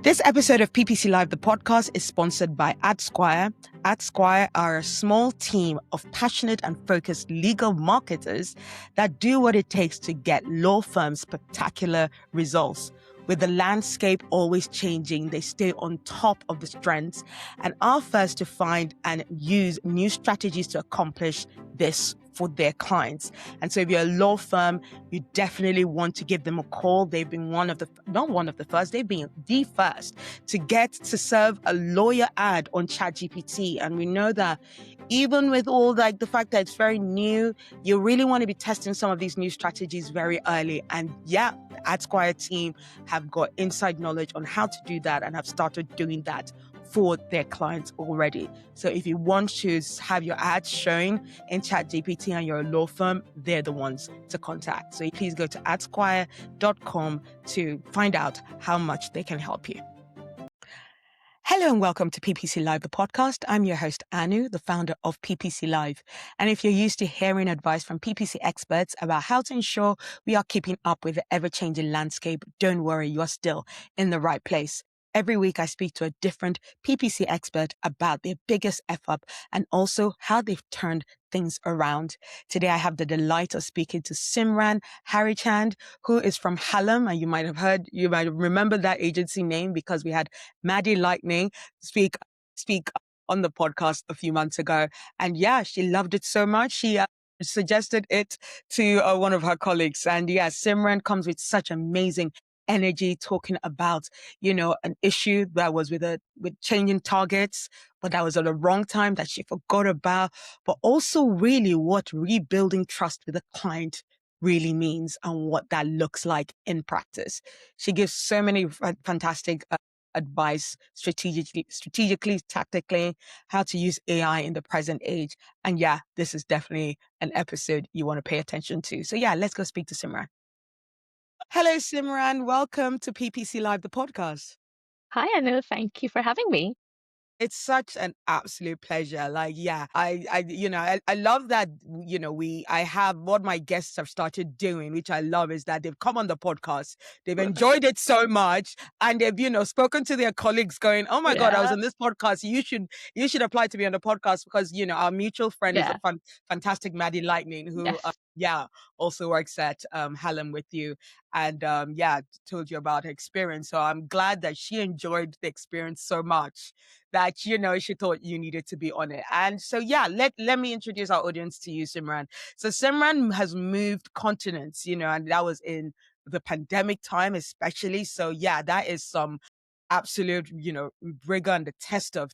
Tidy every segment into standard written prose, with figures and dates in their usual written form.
This episode of PPC Live, the podcast, is sponsored by AdSquire. AdSquire are a small team of passionate and focused legal marketers that do what it takes to get law firms spectacular results. With the landscape always changing, they stay on top of the trends and are first to find and use new strategies to accomplish this for their clients. And so if you're a law firm, you definitely want to give them a call. They've been not one of the first, they've been the first to get to serve a lawyer ad on ChatGPT. And we know that even with all like the fact that it's very new, you really want to be testing some of these new strategies very early. And yeah, the AdSquire team have got inside knowledge on how to do that and have started doing that for their clients already. So if you want to have your ads showing in ChatGPT and you're a law firm, they're the ones to contact. So please go to adsquire.com to find out how much they can help you. Hello and welcome to PPC Live, the podcast. I'm your host, Anu, the founder of PPC Live. And if you're used to hearing advice from PPC experts about how to ensure we are keeping up with the ever-changing landscape, don't worry, you're still in the right place. Every week, I speak to a different PPC expert about their biggest F-up and also how they've turned things around. Today, I have the delight of speaking to Simran Harichand, who is from Hallam. And you might have remembered that agency name because we had Maddie Lightning speak on the podcast a few months ago. And yeah, she loved it so much. She suggested it to one of her colleagues. And yeah, Simran comes with such amazing energy talking about, an issue that was with changing targets, but that was at the wrong time that she forgot about, but also really what rebuilding trust with a client really means and what that looks like in practice. She gives so many fantastic advice strategically, tactically, how to use AI in the present age. And yeah, this is definitely an episode you want to pay attention to. So yeah, let's go speak to Simran. Hello, Simran. Welcome to PPC Live, the podcast. Hi, Anu. Thank you for having me. It's such an absolute pleasure. Like, yeah, I love that, I have what my guests have started doing, which I love is that they've come on the podcast. They've enjoyed it so much and they've, spoken to their colleagues going, oh my God, I was on this podcast. You should apply to be on the podcast because, our mutual friend is a fantastic Maddie Lightning who, also works at Hallam with you and told you about her experience. So I'm glad that she enjoyed the experience so much that, she thought you needed to be on it. And so, let me introduce our audience to you, Simran. So Simran has moved continents, and that was in the pandemic time, especially. So that is some absolute, rigor and the test of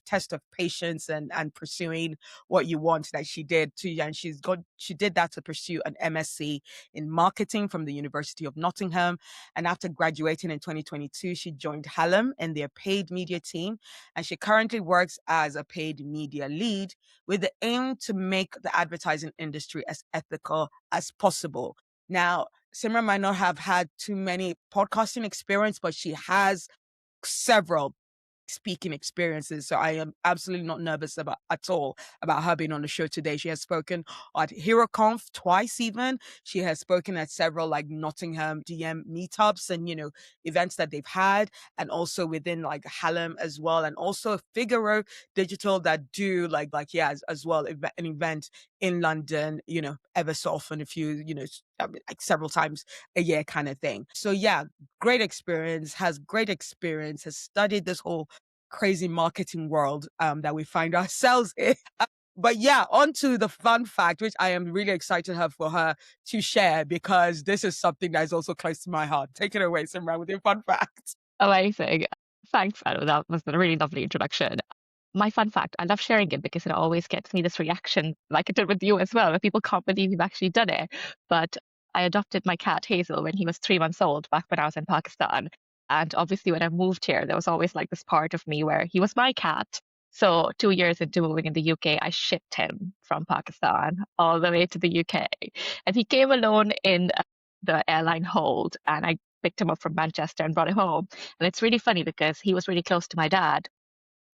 patience and pursuing what you want that she did too. And she did that to pursue an MSc in marketing from the University of Nottingham. And after graduating in 2022, she joined Hallam in their paid media team. And she currently works as a paid media lead with the aim to make the advertising industry as ethical as possible. Now, Simran might not have had too many podcasting experience, but she has several speaking experiences. So I am absolutely not nervous at all about her being on the show today. She has spoken at HeroConf twice even. She has spoken at several like Nottingham DM meetups and, events that they've had and also within like Hallam as well. And also Figaro Digital that do as well an event in London, ever so often, a few, like several times a year kind of thing. So great experience, has studied this whole crazy marketing world that we find ourselves in. But on to the fun fact, which I am really excited for her to share because this is something that is also close to my heart. Take it away, Simran, with your fun fact. Amazing. Thanks, Anu. That was a really lovely introduction. My fun fact, I love sharing it because it always gets me this reaction, like it did with you as well, where people can't believe you've actually done it. But I adopted my cat Hazel when he was 3 months old back when I was in Pakistan. And obviously, when I moved here, there was always like this part of me where he was my cat. So 2 years into moving in the UK, I shipped him from Pakistan all the way to the UK. And he came alone in the airline hold. And I picked him up from Manchester and brought him home. And it's really funny because he was really close to my dad.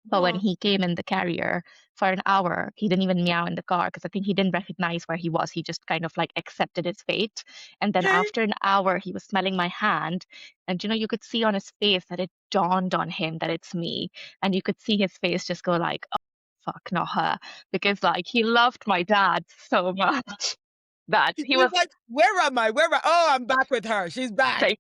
But when he came in the carrier for an hour, he didn't even meow in the car because I think he didn't recognize where he was. He just kind of like accepted his fate. And then Okay. after an hour, he was smelling my hand. And you could see on his face that it dawned on him that it's me. And you could see his face just go like, oh, fuck, not her. Because like he loved my dad so much that He's he was like, where am I? Where am I? Oh, I'm back with her. She's back.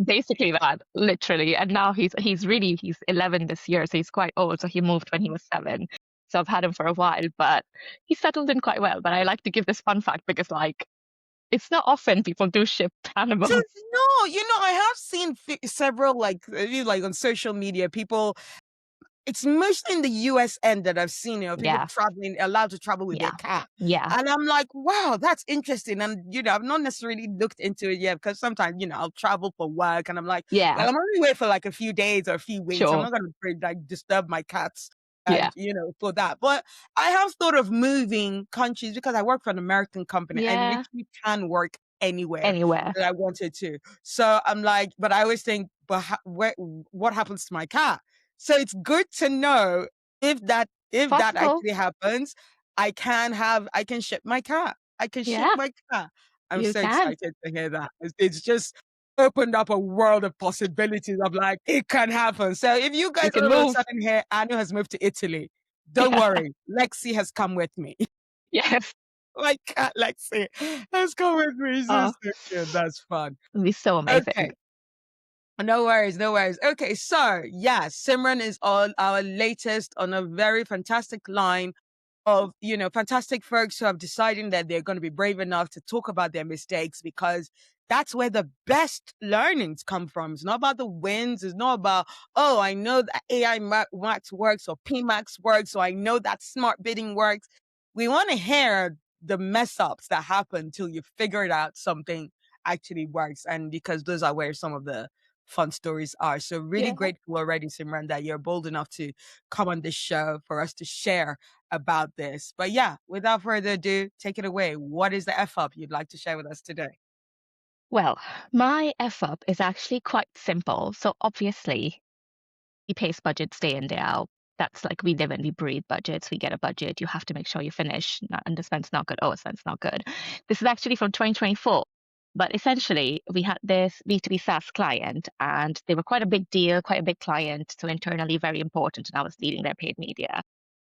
basically that, literally. And now he's 11 this year, so he's quite old. So he moved when he was 7. So I've had him for a while, but he settled in quite well. But I like to give this fun fact because like it's not often people do ship animals. Just no, I have seen several like on social media, people. It's mostly in the US end that I've seen, people Yeah, allowed to travel with their yeah, cat. yeah, And I'm like, wow, that's interesting. And, I've not necessarily looked into it yet because sometimes, I'll travel for work and I'm like, yeah, well, I'm only away for like a few days or a few weeks. I'm sure. not going to like disturb my cats Yeah, and, for that. But I have thought of moving countries because I work for an American company. I yeah, literally can work anywhere anywhere. that I wanted to. So I'm like, but I always think, but what happens to my cat? So it's good to know if that Possible. actually happens, I can ship my cat. I can ship Yeah, my cat. I'm you so can. excited to hear that. It's just opened up a world of possibilities of like it can happen. So if you You guys can all of a move. sudden hear Anu has moved to Italy, don't Yeah, worry. Lexi has come with me. yes. My cat Lexi has come with me. Oh, She's so cute. That's fun. it'd be so amazing. Okay. No worries, no worries. Okay, so yeah, Simran is on our latest on a very fantastic line of, fantastic folks who have decided that they're going to be brave enough to talk about their mistakes because that's where the best learnings come from. It's not about the wins. It's not about, oh, I know that AI Max works or PMax works, so I know that smart bidding works. We want to hear the mess ups that happen till you figure it out something actually works. And because those are where some of the fun stories are. So really Yeah. grateful already, Simran, that you're bold enough to come on this show for us to share about this. But yeah, without further ado, take it away. What is the F up you'd like to share with us today? Well, my F up is actually quite simple. So obviously, we pace budgets day in, day out. That's like we live and we breathe budgets. We get a budget. You have to make sure you finish. Not underspend's not good. Overspend's not good. This is actually from 2024. But essentially, we had this B2B SaaS client, and they were quite a big deal, quite a big client. So internally, very important. And I was leading their paid media.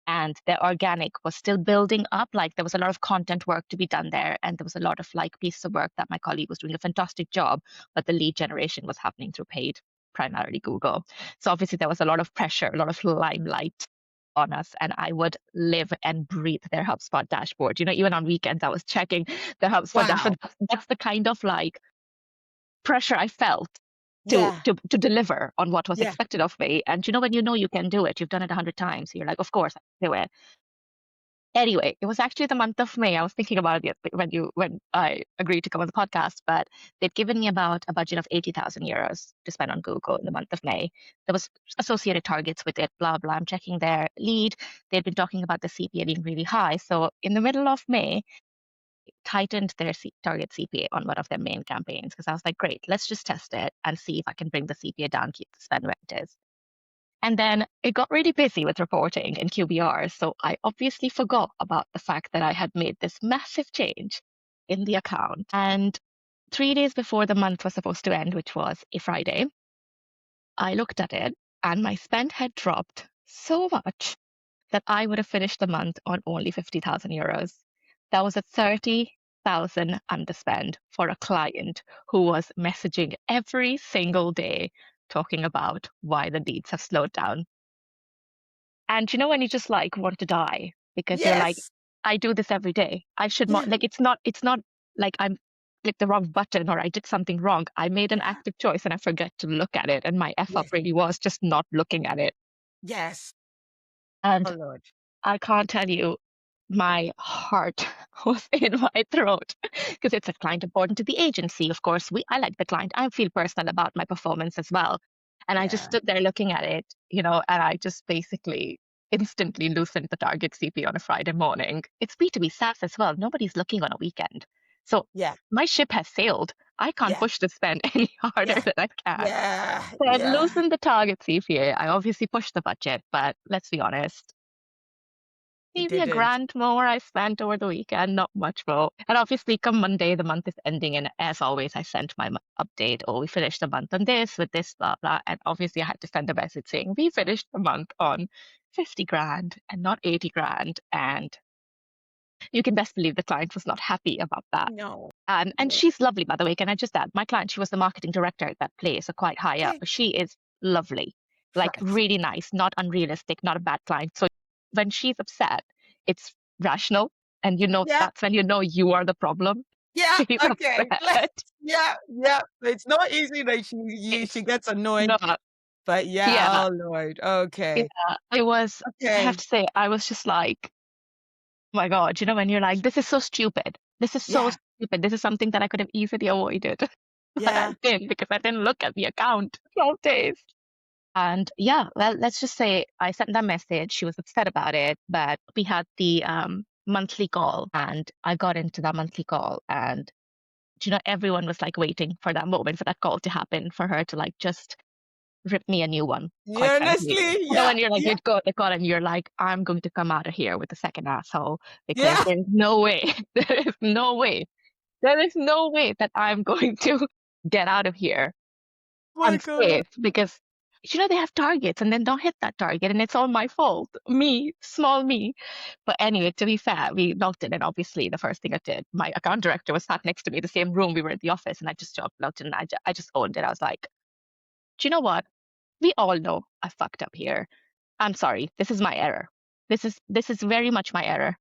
And their organic was still building up. Like there was a lot of content work to be done there. And there was a lot of like pieces of work that my colleague was doing a fantastic job, but the lead generation was happening through paid, primarily Google. So obviously there was a lot of pressure, a lot of limelight on us, and I would live and breathe their HubSpot dashboard. Even on weekends, I was checking the HubSpot Wow. dashboard. That's the kind of like pressure I felt to Yeah. to to deliver on what was Yeah. expected of me. And when you can do it, you've done it 100 times. You're like, of course I can do it. Anyway, it was actually the month of May. I was thinking about it when I agreed to come on the podcast, but they'd given me about a budget of 80,000 euros to spend on Google in the month of May. There was associated targets with it, blah blah. I'm checking their lead. They'd been talking about the CPA being really high. So in the middle of May, tightened their Target CPA on one of their main campaigns because I was like, great, let's just test it and see if I can bring the CPA down, keep the spend where it is. And then it got really busy with reporting in QBR. So I obviously forgot about the fact that I had made this massive change in the account. And 3 days before the month was supposed to end, which was a Friday, I looked at it and my spend had dropped so much that I would have finished the month on only 50,000 euros. That was a 30,000 underspend for a client who was messaging every single day talking about why the leads have slowed down. And when you just like want to die because you're like, Yes. I do this every day. I should Yeah. not like it's not like I'm clicked the wrong button or I did something wrong. I made an Yeah. active choice and I forget to look at it. And my F up Yes. really was just not looking at it. Yes. Oh And Lord. I can't tell you, my heart was in my throat because it's a client important to the agency. Of course, I like the client. I feel personal about my performance as well. And I just Yeah. stood there looking at it, and I just basically instantly loosened the Target CPA on a Friday morning. It's B2B SaaS as well. Nobody's looking on a weekend. So Yeah. my ship has sailed. I can't Yeah. push the spend any harder Yeah. than I can. Yeah. So I've Yeah. loosened the target CPA. I obviously pushed the budget, but let's be honest, You maybe a didn't. grand more I spent over the weekend, not much more. And obviously, come Monday, the month is ending, and as always, I sent my update. Oh, we finished the month on this with this, blah blah. And obviously, I had to send a message saying we finished the month on 50 grand and not 80 grand. And you can best believe the client was not happy about that. No. And No. she's lovely, by the way. Can I just add, my client, she was the marketing director at that place, so quite high up. Okay. But she is lovely, like Right. really nice, not unrealistic, not a bad client. So when she's upset, it's rational, and Yeah. that's when you are the problem. Yeah. She's Okay. Let's. upset. Yeah. Yeah. It's not easy that she It's gets annoyed, not. but yeah. Yeah, Oh Lord. yeah. Okay. I have Okay. to say, I was just like, oh my God, when you're like, this is so stupid. This is so Yeah. stupid. This is something that I could have easily avoided. But I Yeah. didn't because I didn't look at the account 12 days. And yeah, well, let's just say I sent that message. She was upset about it, but we had the monthly call and I got into that monthly call. And, everyone was like waiting for that moment, for that call to happen, for her to like just rip me a new one, quite Yeah. frankly. Honestly. Yeah. When you're like, Yeah. you'd go the call and you're like, I'm going to come out of here with the second asshole because Yeah. there's no way, there is no way, there is no way that I'm going to get out of here My God. unscathed because they have targets and then don't hit that target and it's all my fault, me, small me. But anyway, to be fair, we logged in, and obviously the first thing I did, my account director was sat next to me, the same room we were in the office, and I just logged in and I just owned it. I was like, do you know what, we all know I fucked up here. I'm sorry, this is my error. This is very much my error,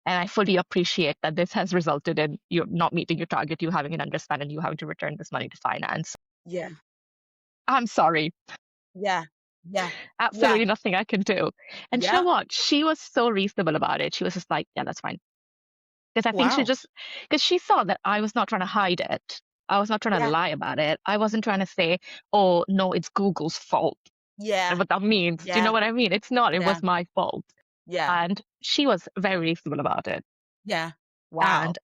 and I fully appreciate that this has resulted in you not meeting your target, you having an underspend, and you having to return this money to finance. Yeah. I'm sorry. Yeah. Yeah. Yeah. Absolutely nothing I can do. And you know Yeah. what? She was so reasonable about it. She was just like, yeah, that's fine. Because I think Wow. because she saw that I was not trying to hide it. I was not trying to Yeah. lie about it. I wasn't trying to say, oh, no, it's Google's fault. And Yeah. what that means. Do you know Yeah. what I mean? It's not. It Yeah. was my fault. Yeah. And she was very reasonable about it. Yeah. Wow. And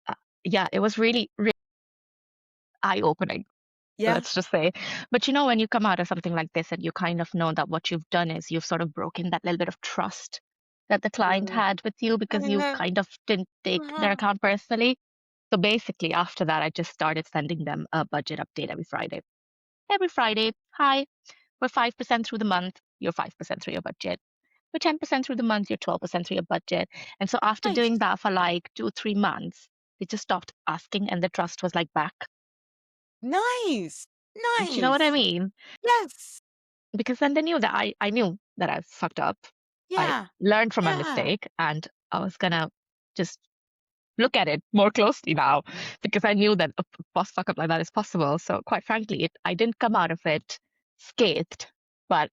yeah, it was really, really eye-opening, Yeah. let's just say. But when you come out of something like this and you kind of know that what you've done is you've sort of broken that little bit of trust that the client Mm. had with you because you Mhm. kind of didn't take their Mhm. account personally. So basically, after that, I just started sending them a budget update every Friday. Every Friday, hi, we're 5% through the month, you're 5% through your budget. We're 10% through the month, you're 12% through your budget. And so after Nice. doing that for like 2, 3 months, they just stopped asking and the trust was like back. Nice. Do you know what I Nice. mean? Yes. Because then they knew that I knew that I fucked up. I Yeah. learned from my Yeah. mistake and I was gonna just look at it more closely now because I knew that a boss fuck up like that is possible. So quite frankly, I didn't come out of it scathed, but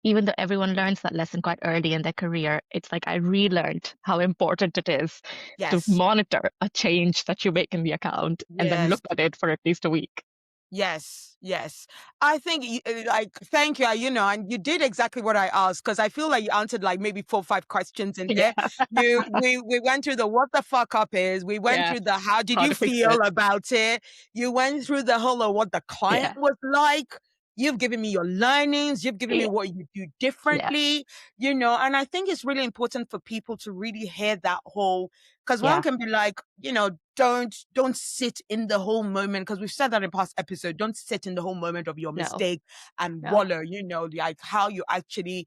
even though everyone learns that lesson quite early in their career, it's like I relearned how important it is to Yes. monitor a change that you make in the account and then Yes. look at it for at least a week. Yes, yes. I think, like, thank you. And you did exactly what I asked because I feel like you answered like maybe 4 or 5 questions in Yeah, there. We went through the what the fuck up is. We went yeah. through the how did How you to fix feel it. about it. You went through the whole of what the client Yeah, was like. You've given me your learnings. You've given me yeah, what you do yeah, differently. And I think it's really important for people to really hear that whole because one yeah. can be like, don't sit in the whole moment because we've said that in past episode. Don't sit in the whole moment of your No, mistake and no. wallow. Like how you actually,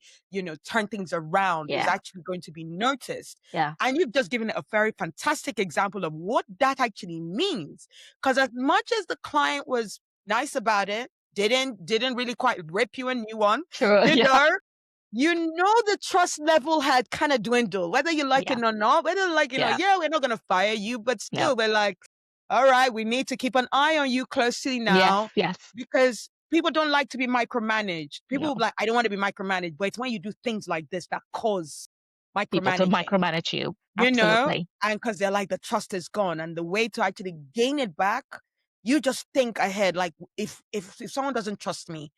turn things around is Yeah, actually going to be noticed. yeah. And you've just given a very fantastic example of what that actually means. Because as much as the client was nice about it, didn't really quite rip you a new one, True. you Yeah, know, the trust level had kind of dwindled, whether you like yeah, it or not, whether like, yeah. yeah, we're not going to fire you, but No. still we're like, all right, we need to keep an eye on you closely Yes, now yes. because people don't like to be micromanaged. People No. will be like, I don't want to be micromanaged, but it's when you do things like this that cause People to micromanaging, micromanage you. you know, Absolutely. and because they're like, the trust is gone. And the way to actually gain it back, you just think ahead. Like if someone doesn't trust me,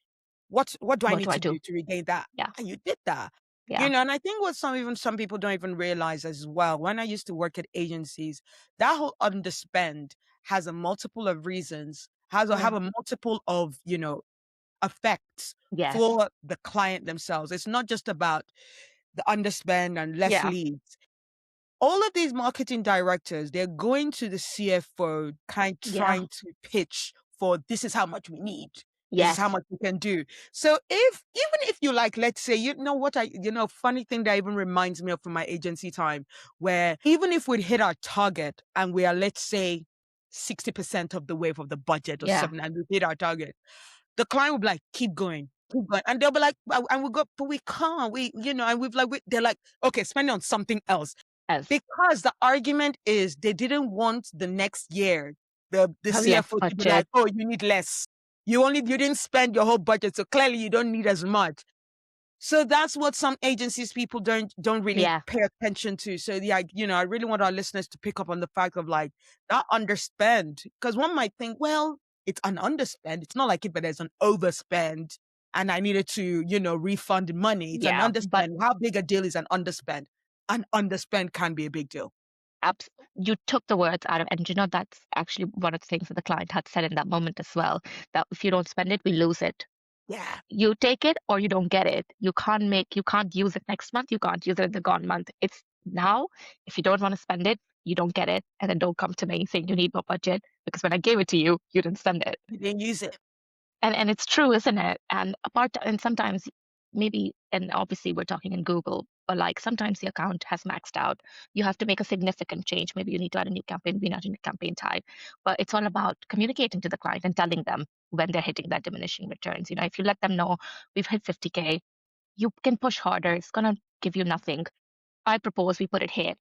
what do I What need do I to do do? to regain that? Yeah, And you did that. Yeah. And I think what some people don't even realize as well, when I used to work at agencies, that whole underspend has a multiple of reasons, have Yeah. a multiple of, effects Yes. for the client themselves. It's not just about the underspend and less Yeah. leads. All of these marketing directors, they're going to the CFO Yeah. trying to pitch for this is how much we need. This is how Yes. much we can do. So even if you like, let's say, funny thing that even reminds me of from my agency time, where even if we'd hit our target and we are, let's say, 60% of the way of the budget or Yeah. something, and we hit our target, the client will be like, keep going, keep going. And they'll be like, and we go, but we can't, and they're like, okay, spend it on something else. As Because the argument is they didn't want the next year, the have less CFO to be budget. like, oh, you need less. You didn't spend your whole budget. So clearly you don't need as much. So that's what some agencies people don't really Yeah. pay attention to. So yeah, I really want our listeners to pick up on the fact of like that underspend. Because one might think, well, it's an underspend. It's not like if there's an overspend and I needed to, refund money. It's an Yeah. But underspend. How big a deal is an underspend? An underspend can be a big deal. you took the words out of, and that's actually one of the things that the client had said in that moment as well, that if you don't spend it, we lose it. Yeah. You take it or you don't get it. You can't use it next month. You can't use it in the gone month. It's now. If you don't want to spend it, you don't get it. And then don't come to me saying you need more budget because when I gave it to you, you didn't spend it. You didn't use it. And it's true, isn't it? And sometimes maybe, and obviously we're talking in Google, but like sometimes the account has maxed out. You have to make a significant change. Maybe you need to add a new campaign, maybe not a new campaign type. But it's all about communicating to the client and telling them when they're hitting that diminishing returns. If you let them know we've hit 50K, you can push harder. It's gonna give you nothing. I propose we put it here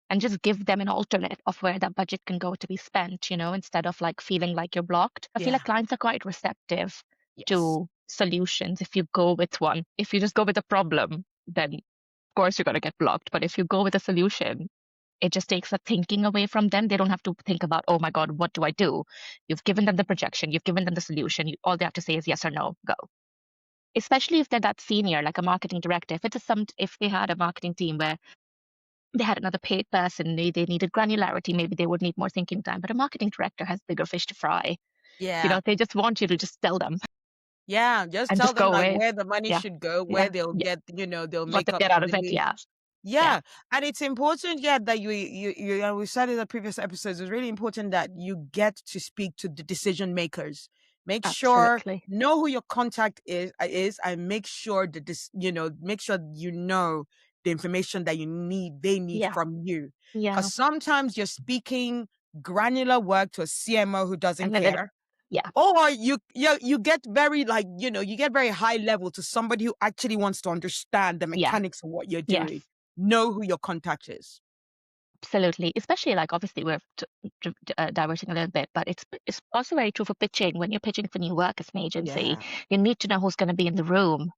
and just give them an alternate of where that budget can go to be spent, instead of like feeling like you're blocked. I feel like Yeah. clients are quite receptive Yes. to solutions if you go with one. If you just go with a problem, then of course you're going to get blocked. But if you go with a solution, it just takes the thinking away from them. They don't have to think about, oh my God, what do I do? You've given them the projection, you've given them the solution. All they have to say is yes or no, go. Especially if they're that senior, like a marketing director. If they had a marketing team where they had another paid person, they needed granularity, maybe they would need more thinking time. But a marketing director has bigger fish to fry. Yeah. They just want you to just tell them Yeah. Just and tell just them go like away. where the money Yeah, should go, where yeah, they'll yeah. get, they'll What make they up get for out of the it, leave. yeah, yeah, Yeah. And it's important, yeah, that we said in the previous episodes, it's really important that you get to speak to the decision makers. absolutely. Know who your contact is, and make sure that make sure the information that they need Yeah, from you. yeah. Because sometimes you're speaking granular work to a CMO who doesn't And then they don't, care. yeah, Or you get very like, you get very high level to somebody who actually wants to understand the yeah, mechanics of what you're yes, doing. Know who your contact is. absolutely. Especially like obviously we're diverting a little bit, but it's also very true for pitching. When you're pitching for new work as an agency, Yeah. you need to know who's going to be in the room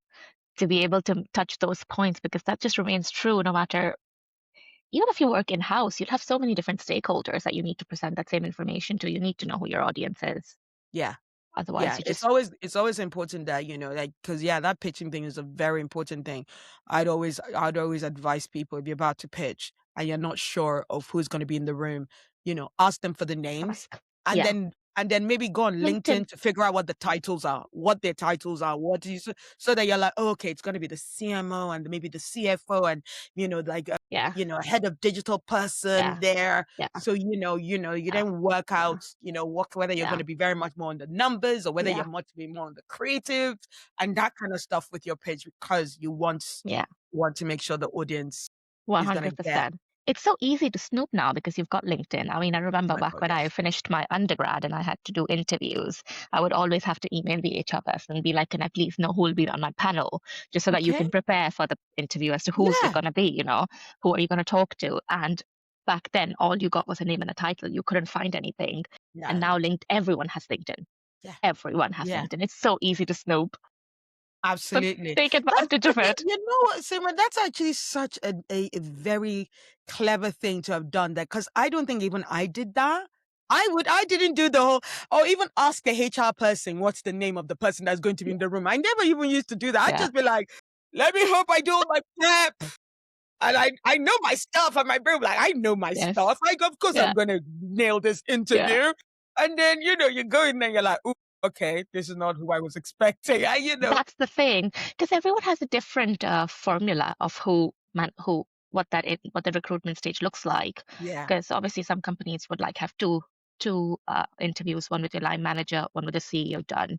to be able to touch those points because that just remains true no matter. Even if you work in house, you'll have so many different stakeholders that you need to present that same information to. You need to know who your audience is. Yeah. Otherwise, Yeah, you it's just, always important that, like, because yeah, that pitching thing is a very important thing. I'd always advise people, if you're about to pitch and you're not sure of who's going to be in the room, ask them for the names, ask. and Yeah. then maybe go on LinkedIn. LinkedIn to figure out what the titles are, what their titles are, so that you're like, oh, okay, it's going to be the CMO and maybe the CFO and like Yeah. a head of digital person Yeah. there. Yeah. So you Yeah. then work Yeah. out, whether you're going Yeah. to be very much more on the numbers or whether Yeah. you're much be more on the creative and that kind of stuff with your page, because Yeah. you want to make sure the audience is going to get. 100%. It's so easy to snoop now because you've got LinkedIn. I mean, I Oh remember my back God, when I yes. finished my undergrad and I had to do interviews, I would always have to email the HR person and be like, can I please know who will be on my panel? Just so that you Okay. can prepare for the interview as to who's it Yeah. going to be, who are you going to talk to? And back then, all you got was a name and a title. You couldn't find anything. And No. now everyone has LinkedIn. Yeah. Everyone has Yeah. LinkedIn. It's so easy to snoop. So Absolutely. take advantage of it. You know what, Simran, that's actually such a very clever thing to have done that, because I don't think even I did that. I didn't do the whole, or even ask a HR person what's the name of the person that's going to be in the room. I never even used to do that. I'd Yeah. just be like, Let me hope I do all my prep. And I know my stuff. And my brain, like, I know my Yes. stuff. Like, of course, Yeah. I'm going to nail this Yeah. interview. And then, you go in there, you're like, "Ooh, okay, this is not who I was expecting." That's the thing, because everyone has a different formula of what the recruitment stage looks like. Yeah, Because obviously some companies would like have two interviews, one with your line manager, one with the CEO done.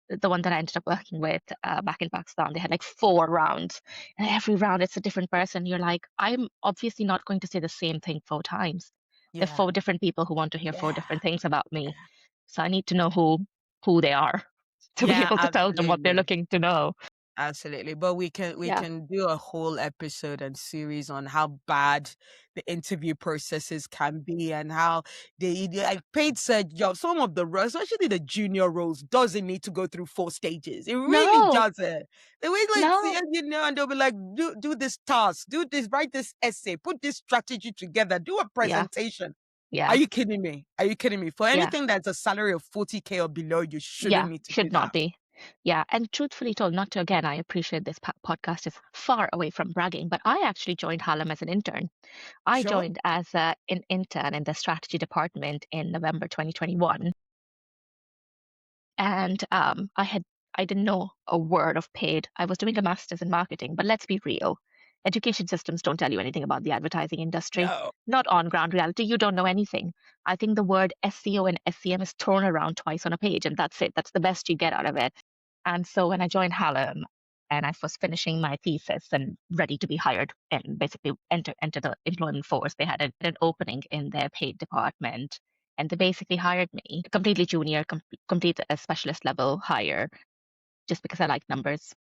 The one that I ended up working with back in Pakistan, they had like 4 rounds, and every round it's a different person. You're like, I'm obviously not going to say the same thing 4 times. There are yeah, 4 different people who want to hear four yeah, different things about yeah. me, so I need to know who they are to be Yeah, able to tell them what they're absolutely. looking to know. Absolutely. But we Yeah. can do a whole episode and series on how bad the interview processes can be and how like paid search jobs, some of the roles, especially the junior roles, doesn't need to go through 4 stages. It really No, doesn't. The way like no. and they'll be like, do this task, do this, write this essay, put this strategy together, do a Yeah. presentation. Are Yeah. you kidding me? Are you kidding me? For Yeah. anything that's a salary of 40K or below, you shouldn't Yeah. need to do Should not that. be. Yeah. And truthfully told, not to again, I appreciate this podcast is far away from bragging, but I actually joined Harlem as an intern. I Sure? joined as an intern in the strategy department in November 2021, and I didn't know a word of paid. I was doing a master's in marketing, but let's be real. Education systems don't tell you anything about the advertising industry. No. Not on ground reality. You don't know anything. I think the word SEO and SEM is thrown around twice on a page, and that's it. That's the best you get out of it. And so when I joined Hallam and I was finishing my thesis and ready to be hired and basically enter the employment force, they had an opening in their paid department. And they basically hired me, completely junior, complete a specialist level hire, just because I like numbers.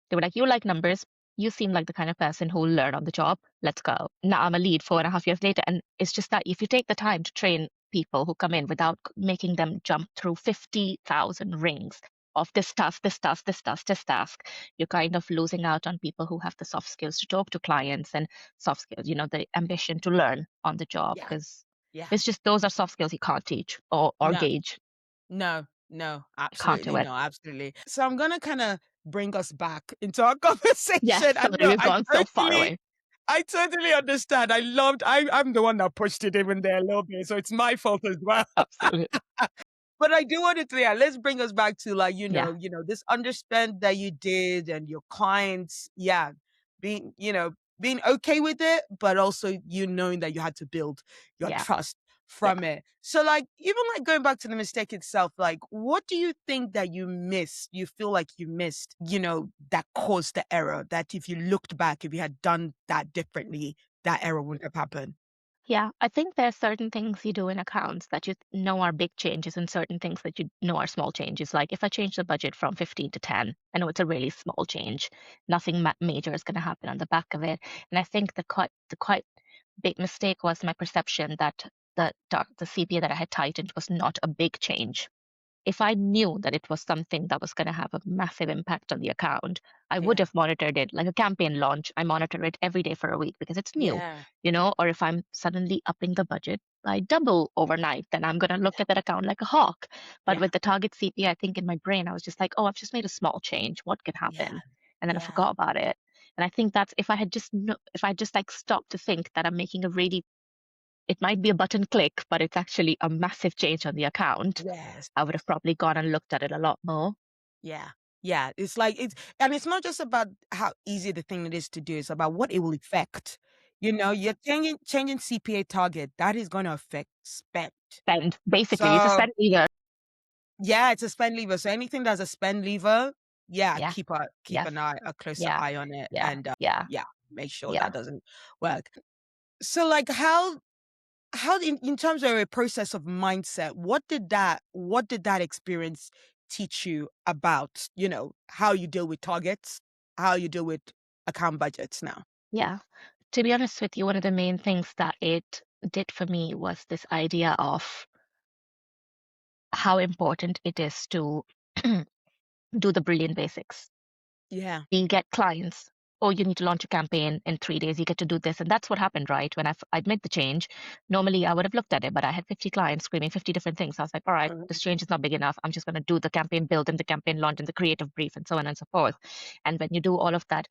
They were like, "You like numbers. You seem like the kind of person who will learn on the job. Let's go." Now I'm a lead 4.5 years later. And it's just that if you take the time to train people who come in without making them jump through 50,000 rings of this task, this task, this task, this task, you're kind of losing out on people who have the soft skills to talk to clients and soft skills, the ambition to learn on the job. Yeah. Because Yeah. it's just those are soft skills you can't teach or No, gauge. no, no, You can't do absolutely it. no, absolutely. So I'm gonna kind of bring us back into our Yes, conversation. And sorry, no, we've gone so far away. I totally understand. I'm the one that pushed it even there a little bit, so it's my fault as well. Absolutely. But I do want to, yeah, let's bring us back to like, Yeah, this underspend that you did and your clients, yeah, being, being okay with it, but also you knowing that you had to build your yeah, trust yeah. from it. So like, even like going back to the mistake itself, like, what do you think that you missed? You feel like you missed, that caused the error, that if you looked back, if you had done that differently, that error wouldn't have happened. Yeah, I think there's certain things you do in accounts that you know are big changes and certain things that you know are small changes. Like if I change the budget from 15 to 10, I know it's a really small change. Nothing major is going to happen on the back of it. And I think the quite big mistake was my perception that the CPA that I had tightened was not a big change. If I knew that it was something that was going to have a massive impact on the account, I would Yeah. have monitored it like a campaign launch. I monitor it every day for a week because it's new, Yeah. or if I'm suddenly upping the budget by double overnight, then I'm going to look at that account like a hawk. But Yeah. with the Target CPA, I think in my brain, I was just like, oh, I've just made a small change. What could Yeah. happen? And then I Yeah. forgot about it. And I think that's if I just like stopped to think that I'm making a really, it might be a button click, but it's actually a massive change on the account, Yes. I would have probably gone and looked at it a lot more. Yeah. Yeah. It's like and it's not just about how easy the thing it is to do, it's about what it will affect. You're changing CPA target, that is gonna affect spend. Spend. Basically, it's a So spend leader. yeah, it's a spend lever. So anything that's a spend lever, yeah, Yeah. keep Yes. a closer Yeah. eye on it Yeah. and Yeah. yeah, make sure Yeah. that doesn't work. So like how in terms of a process of mindset, what did that experience teach you about, how you deal with targets, how you deal with account budgets now? Yeah. To be honest with you, one of the main things that it did for me was this idea of how important it is to do the brilliant basics. Yeah. We get clients. oh, you need to launch a campaign in 3 days, you get to do this. And that's what happened, right? When I'd made the change, normally I would have looked at it, but I had 50 clients screaming 50 different things. I was like, all right, Mhm. this change is not big enough. I'm just going to do the campaign build and the campaign launch and the creative brief and so on and so forth. And when you do all of that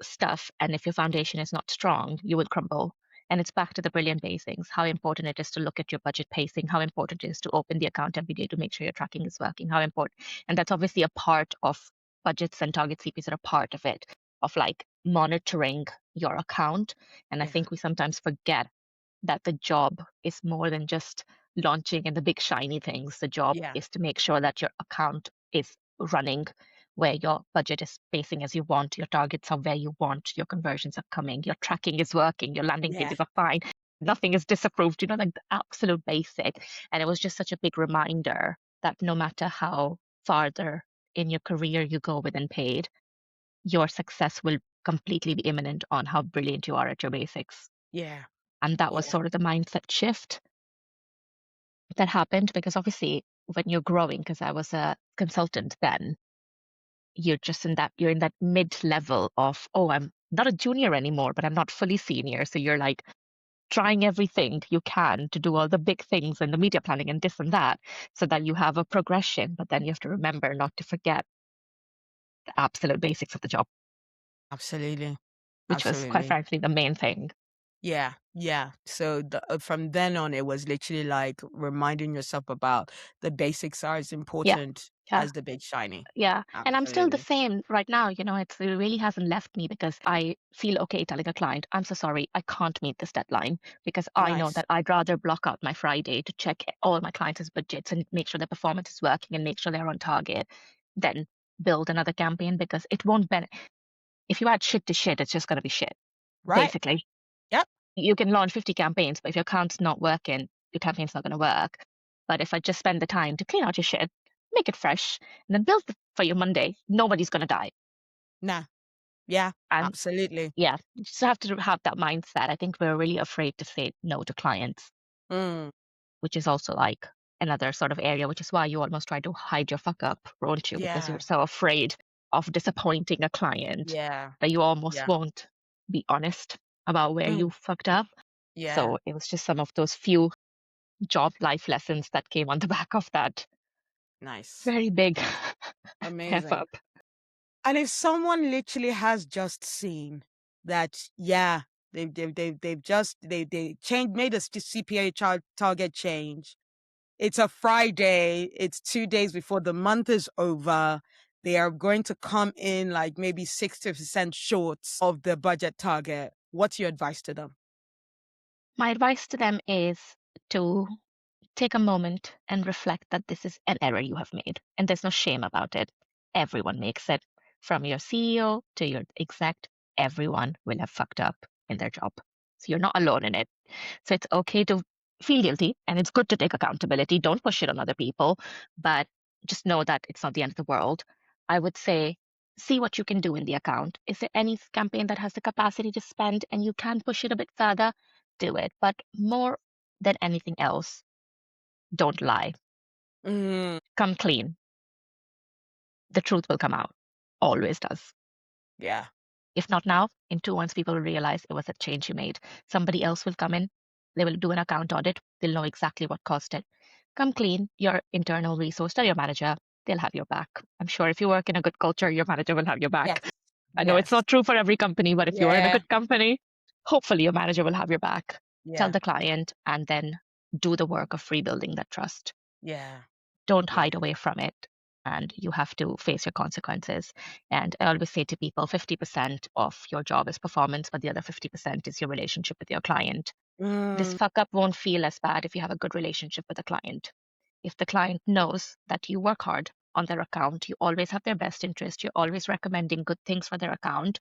stuff, and if your foundation is not strong, you will crumble. And it's back to the brilliant basics, how important it is to look at your budget pacing, how important it is to open the account every day to make sure your tracking is working, how important. And that's obviously a part of budgets, and target CPAs are a part of it, of like monitoring your account. And I Yeah. think we sometimes forget that the job is more than just launching and the big shiny things. The job Yeah. is to make sure that your account is running where your budget is pacing as you want, your targets are where you want, your conversions are coming, your tracking is working, your landing Yeah. pages are fine, nothing is disapproved, like the absolute basic. And it was just such a big reminder that no matter how farther in your career you go within paid, your success will completely be imminent on how brilliant you are at your basics. Yeah. And that was Yeah. sort of the mindset shift that happened because obviously when you're growing, because I was a consultant then, you're in that mid level of, oh, I'm not a junior anymore, but I'm not fully senior. So you're like trying everything you can to do all the big things and the media planning and this and that so that you have a progression. But then you have to remember not to forget the absolute basics of the job, Absolutely. which was quite Absolutely. frankly the main thing. Yeah, yeah. So from then on, it was literally like reminding yourself about the basics are as Yeah. important Yeah. as the big shiny. Yeah, and I'm still the Absolutely. same right now. It really hasn't left me because I feel okay telling a client, I'm so sorry, I can't meet this deadline because I know Nice. that I'd rather block out my Friday to check all my clients' budgets and make sure their performance is working and make sure they're on target than build another campaign because it won't benefit. If you add shit to shit, it's just going to be shit, Right. basically. Yep. You can launch 50 campaigns, but if your account's not working, your campaign's not going to work. But if I just spend the time to clean out your shit, make it fresh, and then build for your Monday, nobody's going to die. Nah. Yeah. And Absolutely. yeah, you just have to have that mindset. I think we're really afraid to say no to clients, Mm. which is also like another sort of area, which is why you almost try to hide your fuck up, won't you? Because you're Yeah. so afraid of disappointing a client Yeah. that you almost Yeah. won't be honest about where you Mm. fucked up. Yeah. So it was just some of those few job life lessons that came on the back of that Nice. very big Nice. F Amazing. up. And if someone literally has just seen that, yeah, they've just they changed made a CPA target change. It's a Friday. It's 2 days before the month is over. They are going to come in like maybe 60% short of the budget target. What's your advice to them? My advice to them is to take a moment and reflect that this is an error you have made, and there's no shame about it. Everyone makes it, from your CEO to your exec, everyone will have fucked up in their job. So you're not alone in it. So it's okay to feel guilty and it's good to take accountability. Don't push it on other people, but just know that it's not the end of the world. I would say, see what you can do in the account. Is there any campaign that has the capacity to spend and you can push it a bit further? Do it. But more than anything else, don't lie. Mm, Come clean. The truth will come out. Always does. yeah. If not now, in 2 months, people will realize it was a change you made. Somebody else will come in. They will do an account audit. They'll know exactly what caused it. Come clean. Your internal resource, tell your manager. They'll have your back. I'm sure if you work in a good culture, your manager will have your back. Yes. I know it's Yes. not true for every company, but if you are in a Yeah. good company, hopefully your manager will have your back. Tell Yeah. the client and then do the work of rebuilding that trust. Yeah. Don't Yeah. hide away from it, and you have to face your consequences. And I always say to people, 50% of your job is performance, but the other 50% is your relationship with your client. This Mm, fuck up won't feel as bad if you have a good relationship with a client. If the client knows that you work hard on their account, you always have their best interest, you're always recommending good things for their account,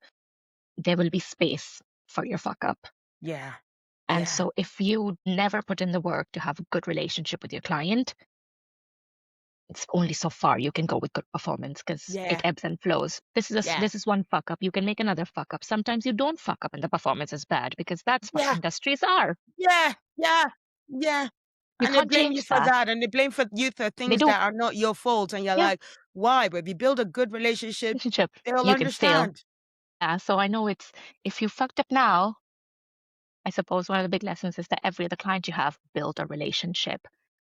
there will be space for your fuck up. yeah. And Yeah. so if you never put in the work to have a good relationship with your client, it's only so far you can go with good performance because it Yeah. ebbs and flows. Yeah. This is one fuck up. You can make another fuck up. Sometimes you don't fuck up and the performance is bad because that's what Yeah. industries are. Yeah. Yeah. Yeah. You And they can't blame you change for that. that, and they blame for you for They things do. that are not your fault, and you're Yeah, like, "Why?" But if you build a good relationship, relationship. they'll You can fail. understand. Yeah, so I know it's if you fucked up now, I suppose one of the big lessons is that every other client you have, build a relationship.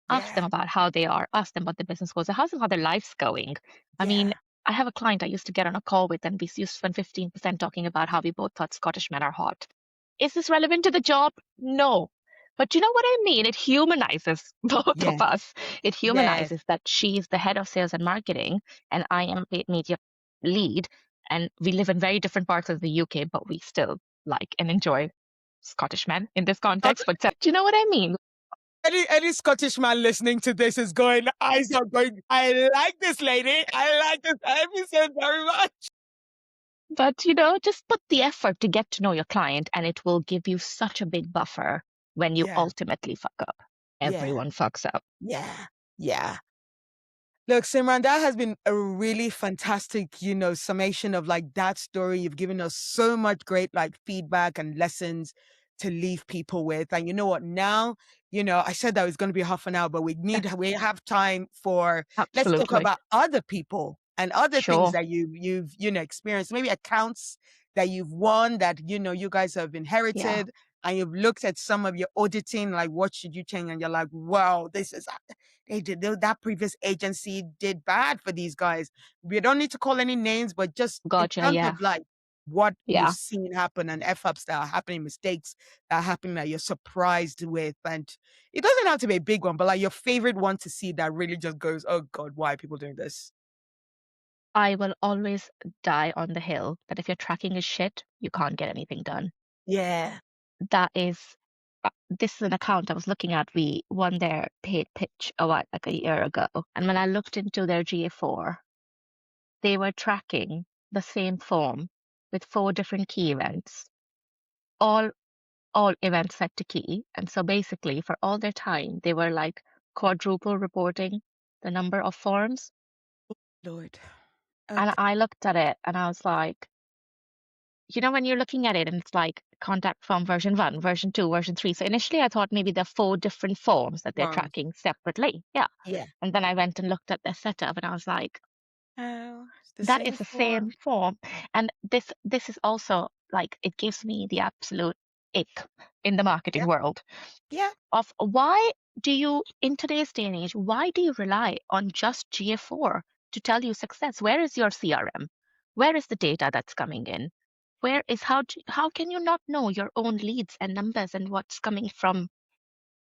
Ask them Yeah, about how they are. Ask them what the business goes. How their life's going. I mean, yeah. I have a client I used to get on a call with, and we used to spend 15% talking about how we both thought Scottish men are hot. Is this relevant to the job? No. But you know what I mean? It humanizes both of Yeah. us. It Yes. humanizes that she's the head of sales and marketing, and I am a paid media lead, and we live in very different parts of the UK, but we still like and enjoy Scottish men in this context. But do you know what I mean? Any Scottish man listening to this is going, eyes are going, I like this lady. I like this episode very much. But just put the effort to get to know your client, and it will give you such a big buffer when you Yeah, ultimately fuck up. yeah, Everyone fucks up. yeah, yeah. Look, Simran, that has been a really fantastic, summation of like that story. You've given us so much great like feedback and lessons to leave people with. And you know what? Now, I said that it was going to be half an hour, but we have time for, let's talk Absolutely. about other people and other things Sure. that you've experienced, maybe accounts that you've won that, you guys have Yeah. inherited, and you've looked at some of your auditing, like what should you change? And you're like, wow, that previous agency did bad for these guys. We don't need to call any names, but just in Gotcha. terms Yeah. of like what you've Yeah. seen happen and F-ups that are happening, mistakes that are happening that you're surprised with. And it doesn't have to be a big one, but like your favorite one to see that really just goes, oh God, why are people doing this? I will always die on the hill that if your tracking is shit, you can't get anything done. Yeah. That is, this is an account I was looking at. We won their paid pitch like a year ago. And when I looked into their GA4, they were tracking the same form with 4 different key events, all all events set to key. And so basically for all their time, they were like quadruple reporting the number of forms. Lord. And Okay. I looked at it and I was like, when you're looking at it and it's like contact form version 1, version 2, version 3. So initially I thought maybe there are 4 different forms that they're Wrong. tracking separately. Yeah. Yeah. And then I went and looked at their setup and I was like, Oh, it's the that same is the same form. form. And this is also like it gives me the absolute ick in the marketing Yeah. world Yeah. of why do you in today's day and age, why do you rely on just GA4 to tell you success? Where is your CRM? Where is the data that's coming in? How can you not know your own leads and numbers and what's coming from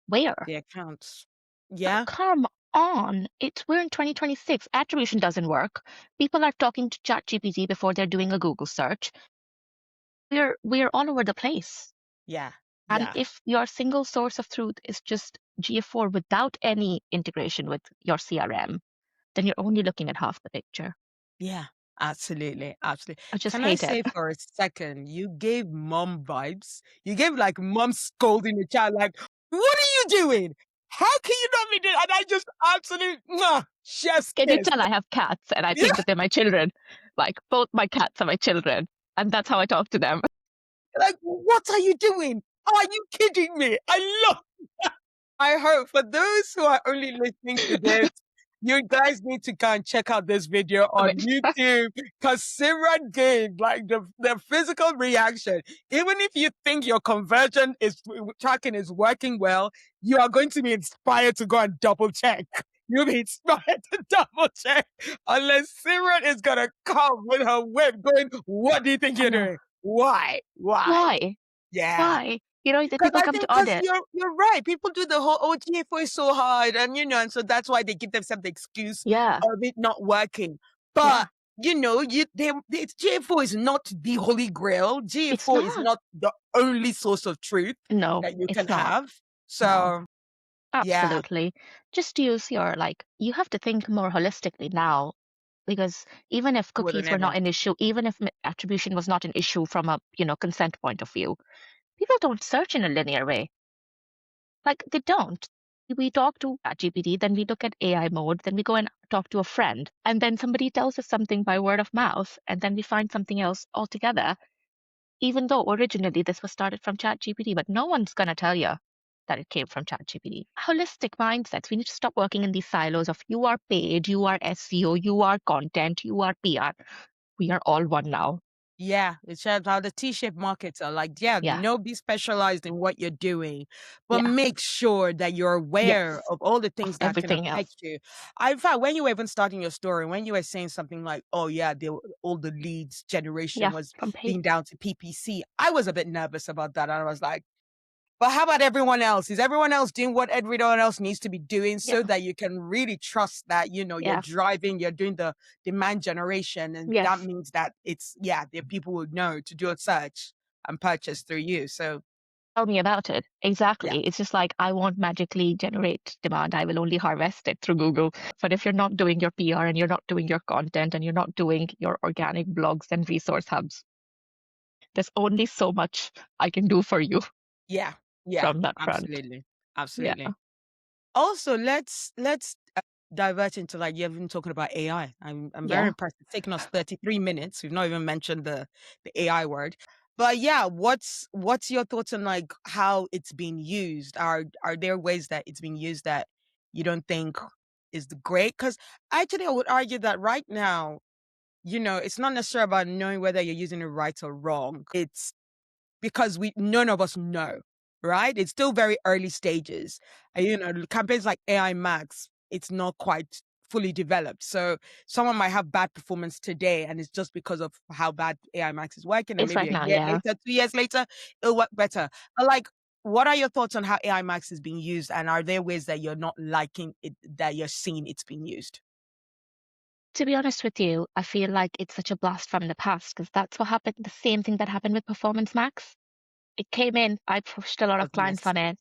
where? The accounts. Oh, Yeah. come on. We're in 2026. Attribution doesn't work. People are talking to ChatGPT before they're doing a Google search. We're all over the place. Yeah. And Yeah. if your single source of truth is just GA4 without any integration with your CRM, then you're only looking at half the picture. Yeah, absolutely. Absolutely. I just Can I hate it. say for a second, you gave mom vibes? You gave like mom scolding the child, like, what are you doing? How can you not be doing? And I just absolutely, chef's Can you kiss. tell I have cats and I Yeah, think that they're my children? Like both my cats are my children. And that's how I talk to them. like, what are you doing? Are you kidding me? I love I hope for those who are only listening to this, you guys need to go and check out this video on YouTube because Simran gave like the physical reaction. Even if you think your conversion is tracking is working well, you are going to be inspired to go and double check. You'll be inspired to double check unless Simran is gonna come with her whip going, what do you think I you're know. doing? Why? Why? Why? Yeah. Why? The Because people I come think to because audit. you're right. People do the whole GFO is so hard, and and so that's why they give themselves the excuse Yeah. of it not working. But Yeah. GFO is not the holy grail. It's GFO is not. not the only source of truth No, that you can it's not. have. No. So yeah, Absolutely. Just use you have to think more holistically now because even if more than cookies were ever. not an issue, even if attribution was not an issue from a, consent point of view, people don't search in a linear way. Like they don't. We talk to ChatGPT, then we look at AI mode, then we go and talk to a friend, and then somebody tells us something by word of mouth, and then we find something else altogether, even though originally this was started from ChatGPT, but no one's going to tell you that it came from ChatGPT. Holistic mindsets. We need to stop working in these silos of you are paid, you are SEO, you are content, you are PR. We are all one now. Yeah, it shows how the T-shaped markets are like, yeah, Yeah, be specialized in what you're doing, but yeah, make sure that you're aware yes, of all the of things that can everything else. affect you. In fact, when you were even starting your story, when you were saying something like, oh yeah, all the leads generation Yeah, was from paid. being down to PPC, I was a bit nervous about that. And I was like, but how about everyone else? Is everyone else doing what everyone else needs to be doing Yeah, so that you can really trust that, you're yeah, driving, you're doing the demand generation. And that yes. means that the people would know to do a search and purchase through you. So Tell me about it. yeah, Exactly. It's just like I won't magically generate demand. I will only harvest it through Google. But if you're not doing your PR and you're not doing your content and you're not doing your organic blogs and resource hubs, there's only so much I can do for you yeah, yeah, from that front. absolutely. Yeah. Absolutely. Also, let's divert into like you've been talking about AI. I'm very Yeah. impressed. It's taken us 33 minutes. We've not even mentioned the AI word. But yeah, what's your thoughts on like how it's being used? Are there ways that it's being used that you don't think is great? Because actually I would argue that right now, it's not necessarily about knowing whether you're using it right or wrong. It's because none of us know, right? It's still very early stages. And, campaigns like AI Max, it's not quite fully developed. So someone might have bad performance today, and it's just because of how bad AI Max is working. And It's maybe right a now. year Yeah. later, 2 years later, it'll work better. But like, what are your thoughts on how AI Max is being used? And are there ways that you're not liking it, that you're seeing it's being used? To be honest with you, I feel like it's such a blast from the past because that's what happened. The same thing that happened with Performance Max. It came in, I pushed a lot Of of clients mess. on it.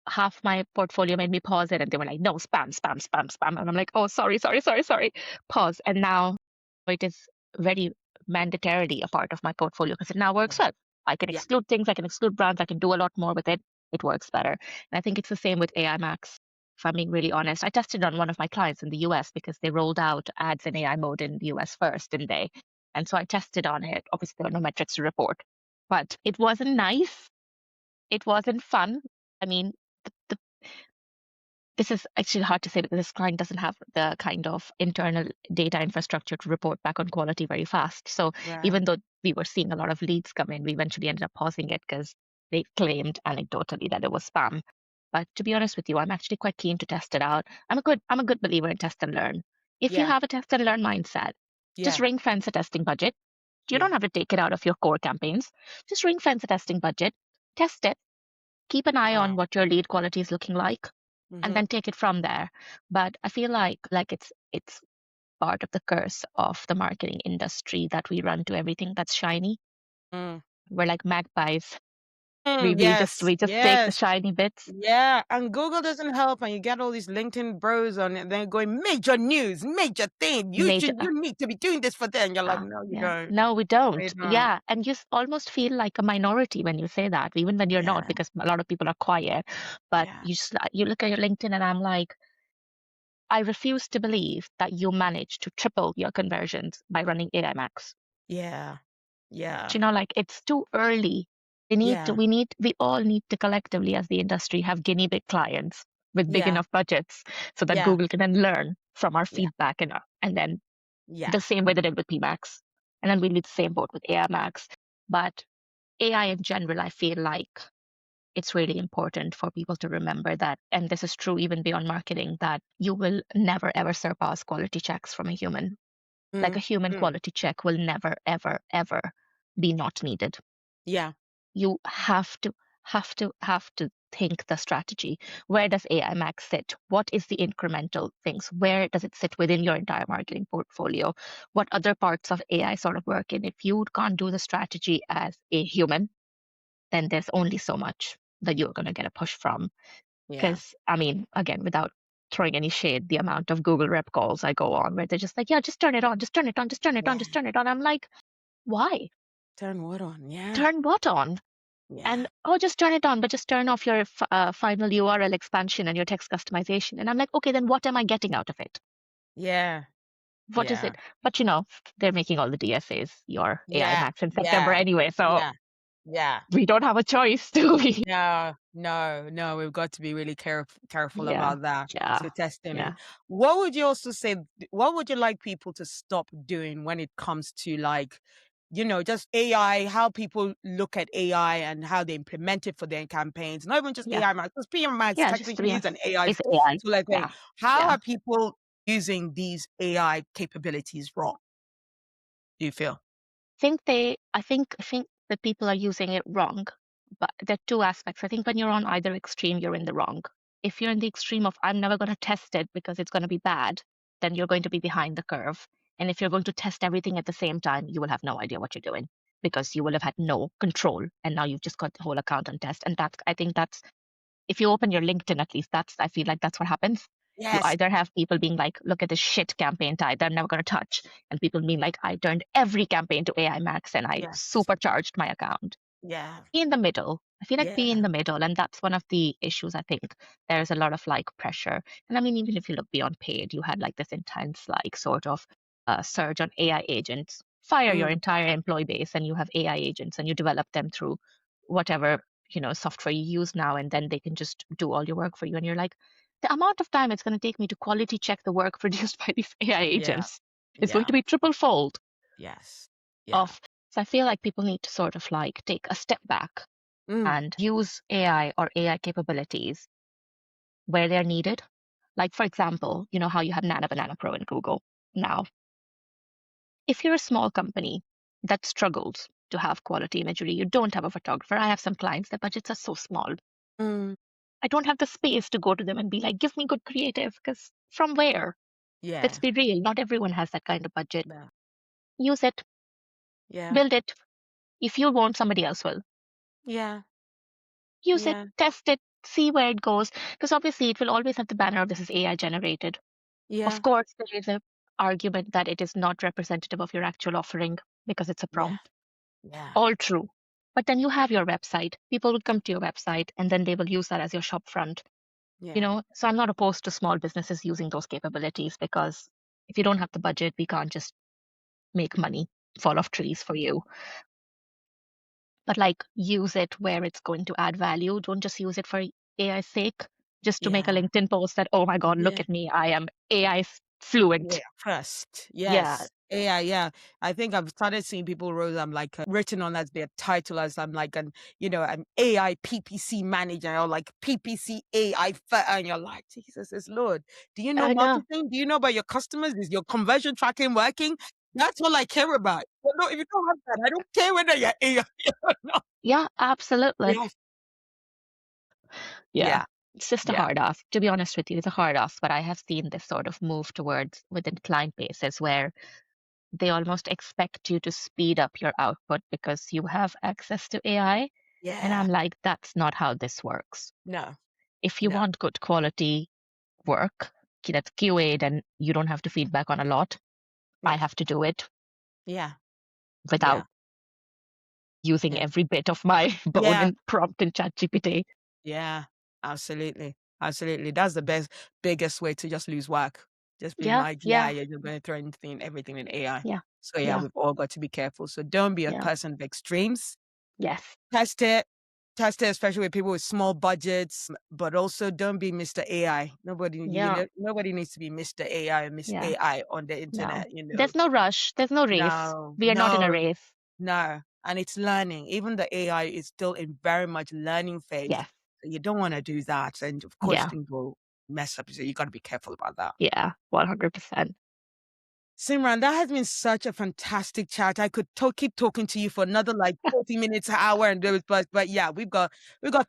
Half my portfolio made me pause it, and they were like, no, spam, spam, spam, spam. And I'm like, oh, sorry, sorry, sorry, sorry. Pause. And now it is very mandatorily a part of my portfolio because it now works well. I can Yeah. exclude things, I can exclude brands, I can do a lot more with it. It works better. And I think it's the same with AI Max. If I'm being really honest, I tested on one of my clients in the US because they rolled out ads in AI mode in the US first, didn't they? And so I tested on it. Obviously, there were no metrics to report, but it wasn't nice, it wasn't fun. I mean, the this is actually hard to say because this client doesn't have the kind of internal data infrastructure to report back on quality very fast. So Right. even though we were seeing a lot of leads come in, we eventually ended up pausing it because they claimed anecdotally that it was spam. But to be honest with you, I'm actually quite keen to test it out. I'm a good believer in test and learn. If you Yeah. have a test and learn mindset, just Yeah. ring fence a testing budget. You don't Yeah. have to take it out of your core campaigns. Just ring fence a testing budget, test it, keep an eye on Wow. what your lead quality is looking like, and Mm-hmm. then take it from there. But I feel like it's part of the curse of the marketing industry that we run to everything that's shiny. Mm. We're like magpies. We Mm, we just yes. we just take the Yes. shiny bits. Yeah, and Google doesn't help, and you get all these LinkedIn bros on it. They're going major news, major thing. Major You need to be doing this for them. You're like, no, you yeah. don't. No, we They don't. don't. Yeah. And you almost feel like a minority when you say that, even when you're not, Yeah, because a lot of people are quiet. But yeah, you look at your LinkedIn and I'm like, I refuse to believe that you managed to triple your conversions by running AI Max. yeah, But yeah, like it's too early. yeah, We all need to collectively as the industry have guinea pig clients with big yeah, enough budgets so that yeah, Google can then learn from our yeah, feedback and then yeah. the same way they did with PMax. And then we need the same boat with AI Max. But AI in general, I feel like it's really important for people to remember that, and this is true even beyond marketing, that you will never ever surpass quality checks from a human. Like a Mm, human mm, quality check will never, ever, ever be not needed. yeah. You have to think the strategy. Where does AI Max sit? What is the incremental things? Where does it sit within your entire marketing portfolio? What other parts of AI sort of work in? If you can't do the strategy as a human, then there's only so much that you're going to get a push from. Yeah, Because, I mean, again, without throwing any shade, the amount of Google rep calls I go on where they're just like, yeah, just turn it on, just turn it on, just turn it on, yeah. just turn it on. I'm like, why? Turn what on? Yeah, Turn what on? yeah, And oh, just turn it on, but just turn off your final URL expansion and your text customization. And I'm like, okay, then what am I getting out of it? yeah, What is yeah, it? But they're making all the DSAs your AI yeah, Max in September yeah, anyway, so yeah, yeah. we don't have a choice, do we? No, no, no, we've got to be really careful Yeah, about that. yeah, So testing it. yeah. What would you also say, what would you like people to stop doing when it comes to like just AI, how people look at AI and how they implement it for their campaigns. Not even just Yeah. AI, because PM Max Yeah, just to be technically is honest, an AI it's AI. tool. Like, Yeah. how Yeah. are people using these AI capabilities wrong, do you feel? I think that people are using it wrong, but there are two aspects. I think when you're on either extreme, you're in the wrong. If you're in the extreme of I'm never going to test it because it's going to be bad, then you're going to be behind the curve. And if you're going to test everything at the same time, you will have no idea what you're doing because you will have had no control. And now you've just got the whole account on test. And I think that's if you open your LinkedIn, at least I feel like that's what happens. You Yes. either have people being like, look at this shit campaign type that I'm never going to touch. And people being like, I turned every campaign to AI Max and I Yes. supercharged my account. Yeah. Be in the middle. I feel like be in Yeah. the middle. And that's one of the issues. I think there's a lot of like pressure. And I mean, even if you look beyond paid, you had like this intense, like sort of surge on AI agents. Fire your Mm. entire employee base and you have AI agents and you develop them through whatever, software you use now. And then they can just do all your work for you. And you're like, the amount of time it's going to take me to quality check the work produced by these AI Yeah. agents is going Yeah. to be triple fold Yes. Yeah. of. So I feel like people need to sort of like take a step back Mm. and use AI or AI capabilities where they're needed. Like, for example, you know how you have Nana Banana Pro in Google now. If you're a small company that struggles to have quality imagery, you don't have a photographer. I have some clients, their budgets are so small. Mm. I don't have the space to go to them and be like, give me good creative, because from where? Let's Yeah. be real. Not everyone has that kind of budget. Yeah. Use it, Yeah. build it. If you won't, somebody else will. Yeah. Use it, Yeah. test it, see where it goes. Because obviously, it will always have the banner of this is AI generated. Of Yeah. course, there is an argument that it is not representative of your actual offering because it's a Yeah. prompt. Yeah. All true. But then you have your website. People will come to your website and then they will use that as your shop front. Yeah. So I'm not opposed to small businesses using those capabilities because if you don't have the budget, we can't just make money fall off trees for you. But like use it where it's going to add value. Don't just use it for AI's sake, just to make a Yeah. LinkedIn post that, oh my God, look Yeah. at me. I am AI Yeah. fluent. First. Yeah. Yes. Yeah. Yeah. I think I've started seeing people wrote, I'm like, written on as their title as I'm like an AI PPC manager or like PPC AI, and you're like, Jesus is Lord. Do you know I know. marketing? Do you know about your customers? Is your conversion tracking working? That's all I care about. But no, if you don't have that, I don't care whether you're AI or not. Yeah, absolutely. Yes. Yeah. Yeah. It's just a Yeah. hard ask. To be honest with you, it's a hard ask, but I have seen this sort of move towards within client bases where they almost expect you to speed up your output because you have access to AI. And Yeah. I'm like, that's not how this works. No. If you No. want good quality work that's QA'd and you don't have to feedback on a lot, I Yeah. have to do it Yeah. Yeah. without using Yeah. every bit of my bone Yeah. and prompt in ChatGPT. Yeah. Absolutely. Absolutely. That's the biggest way to just lose work. Just being Yeah, like, yeah, yeah, you're just going to throw everything in AI. yeah, So yeah, yeah, we've all got to be careful. So don't be a yeah. person of extremes. Yes. Test it. Test it, especially with people with small budgets, but also don't be Mr. AI. Yeah, Nobody needs to be Mr. AI and Miss yeah. AI on the No. internet. There's no rush. There's no race. No, We are not in a no, race. no. And it's learning. Even the AI is still in very much learning phase. Yes. So you don't want to do that. And of course, Yeah. things will mess up. So you got to be careful about that. Yeah. 100%. Simran, that has been such a fantastic chat. I could keep talking to you for another like 40 minutes, an hour, and but yeah, we've got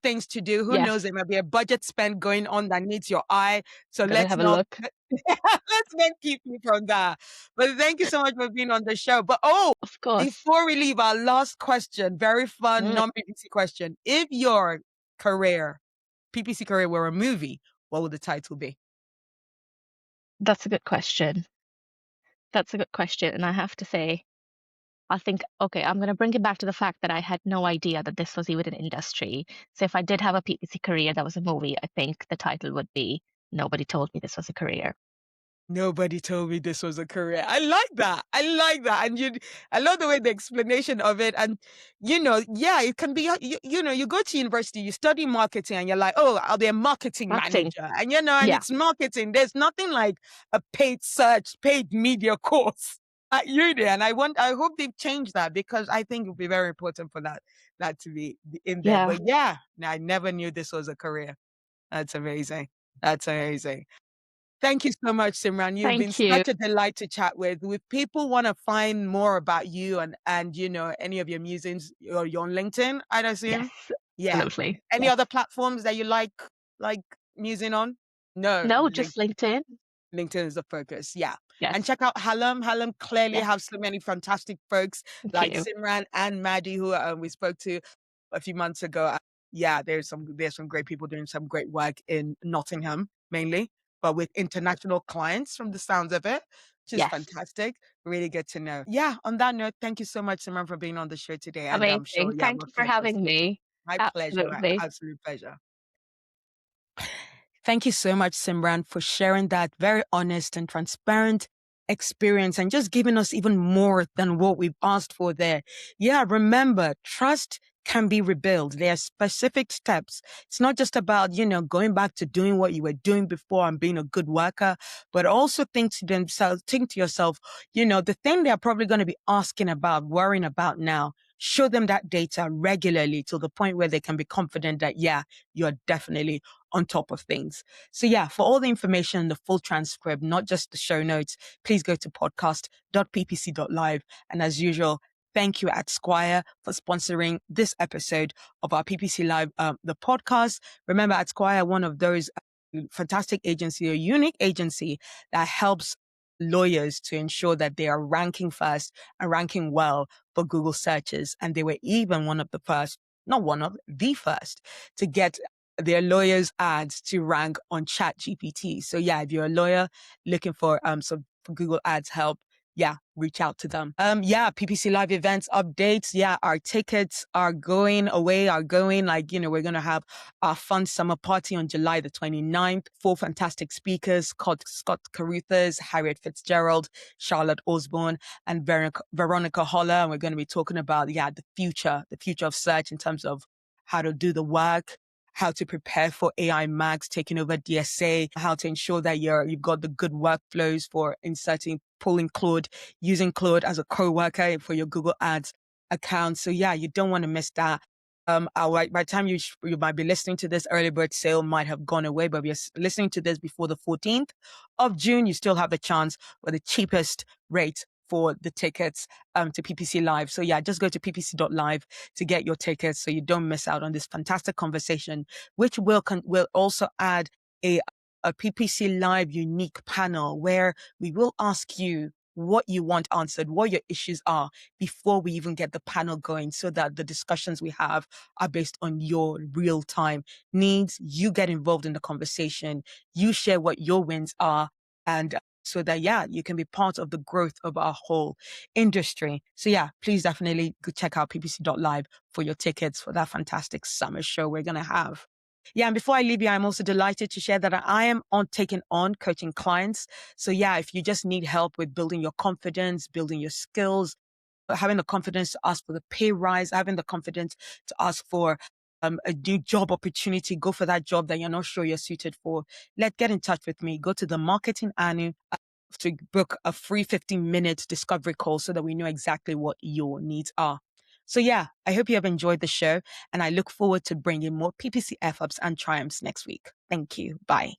things to do. Who knows? Yes. There might be a budget spend going on that needs your eye. So Gonna let's have a not look. let's not keep you from that. But thank you so much for being on the show. But Of course. before we leave, our last question, very fun, Mm, non-PPC question. If your career, PPC career, were a movie, what would the title be? that's a good question. That's a good question. And I have to say, I think, okay, I'm going to bring it back to the fact that I had no idea that this was even an industry. So if I did have a PPC career that was a movie, I think the title would be Nobody Told Me This Was a Career. Nobody told me this was a career. I like that. I like that. And I love the way the explanation of it. And, yeah, it can be, you go to university, you study marketing and you're like, oh, I'll be a marketing Marketing. manager. And, and Yeah. it's marketing. There's nothing like a paid search, paid media course. at uni, and I hope they've changed that because I think it would be very important for that to be in there. Yeah. But yeah, I never knew this was a career. That's amazing. That's amazing. Thank you so much, Simran. You've been Thank you. such a delight to chat with. If people want to find more about you and any of your musings, you're on LinkedIn, I'd assume. Yes, Yeah. absolutely. Any Yes. other platforms that you like musing on? No, No, just LinkedIn. LinkedIn is the focus. Yeah. And Yes. check out Hallam. Hallam clearly Yes. have so many fantastic folks Thank like you. Simran and Maddie, who we spoke to a few months ago. Yeah, there's some great people doing some great work in Nottingham mainly, but with international clients from the sounds of it, which is Yes. fantastic. Really good to know. Yeah, on that note, thank you so much, Simran, for being on the show today. And I'm sure, Amazing. yeah, Thank we'll you for connect us. having me. My pleasure. My Absolutely. absolute pleasure. Thank you so much, Simran, for sharing that very honest and transparent experience and just giving us even more than what we've asked for there. Yeah, remember, trust can be rebuilt. There are specific steps. It's not just about, going back to doing what you were doing before and being a good worker, but also think to yourself, the thing they're probably going to be asking about, worrying about now, show them that data regularly to the point where they can be confident that, yeah, you're definitely on top of things. So yeah, for all the information, the full transcript, not just the show notes, please go to podcast.ppc.live. And as usual, thank you at Squire for sponsoring this episode of our PPC Live, the podcast. Remember, at Squire, one of those fantastic agency, a unique agency that helps lawyers to ensure that they are ranking first and ranking well for Google searches. And they were even one of the first, not one of the first, to get their lawyers' ads to rank on Chat GPT. So yeah, if you're a lawyer looking for some Google Ads help, yeah, reach out to them. Yeah, PPC Live events updates. Yeah, our tickets are going away, we're gonna have our fun summer party on July the 29th. Four fantastic speakers, Scott Caruthers, Harriet Fitzgerald, Charlotte Osborne, and Veronica Holler. And we're gonna be talking about, yeah, the future of search in terms of how to do the work, how to prepare for AI Max taking over DSA, how to ensure that you've got the good workflows for pulling Claude, using Claude as a co-worker for your Google Ads account. So yeah, you don't want to miss that. By the time you might be listening to this, early bird sale might have gone away, but if you're listening to this before the 14th of June, you still have the chance for the cheapest rate for the tickets to PPC Live. So yeah, just go to ppc.live to get your tickets so you don't miss out on this fantastic conversation, which will also add a PPC Live unique panel where we will ask you what you want answered, what your issues are before we even get the panel going so that the discussions we have are based on your real time needs. You get involved in the conversation, you share what your wins are, and so that, yeah, you can be part of the growth of our whole industry. So yeah, please definitely go check out ppc.live for your tickets for that fantastic summer show we're going to have. Yeah, and before I leave you, I'm also delighted to share that I am taking on coaching clients. So yeah, if you just need help with building your confidence, building your skills, having the confidence to ask for the pay rise, having the confidence to ask for a new job opportunity, go for that job that you're not sure you're suited for, get in touch with me. Go to the Marketing Anu to book a free 15-minute discovery call so that we know exactly what your needs are. So yeah, I hope you have enjoyed the show and I look forward to bringing more PPC F-ups and triumphs next week. Thank you. Bye.